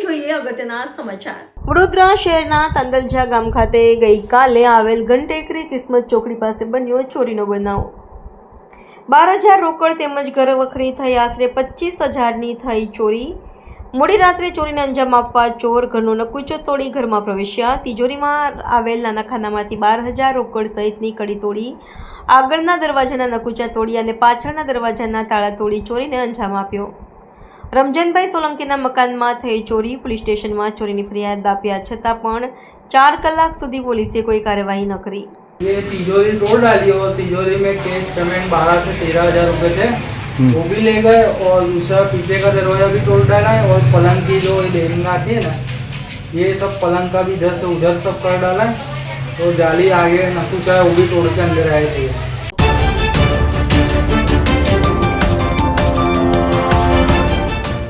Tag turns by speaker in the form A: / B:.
A: જોઈએ અગત્યના સમાચાર।
B: વડોદરા શહેરના તાંદલજા ગામ ખાતે ગઈકાલે આવેલ ઘનટેકરી કિસ્મત ચોકડી પાસે બન્યો ચોરીનો બનાવ। 12,000 રોકડ તેમજ ઘર વખરી થઈ આશરે 25,000ની થઈ ચોરી। મોડી રાત્રે ચોરીને અંજામ આપવા ચોર ઘરનો નકુચો તોડી ઘરમાં પ્રવેશ્યા। તિજોરીમાં આવેલ નાના ખાનામાંથી 12,000 રોકડ સહિતની કડી તોડી, આગળના દરવાજાના નકુચા તોડી અને પાછળના દરવાજાના તાળા તોડી ચોરીને અંજામ આપ્યો। રમજાનભાઈ સોલંકીના મકાનમાં થઈ ચોરી। પોલીસ સ્ટેશનમાં ચોરીની ફરિયાદ આપ્યા છતાં પણ 4 कलाक સુધી પોલીસે कोई કાર્યવાही न करी।
C: ये तिजोरी तोड़ डाली और तिजोरी में कैश पेमेंट 12 से 13,000 रुपए थे, वो भी ले गए और दूसरा पीछे का दरवाजा भी तोड़ डाला है और पलंग की जो बेरिंग आती है ना, ये सब पलंग का भी इधर से उधर सब कर डाला है और जाली आगे नकुचा है वो भी तोड़ के अंदर आए थे।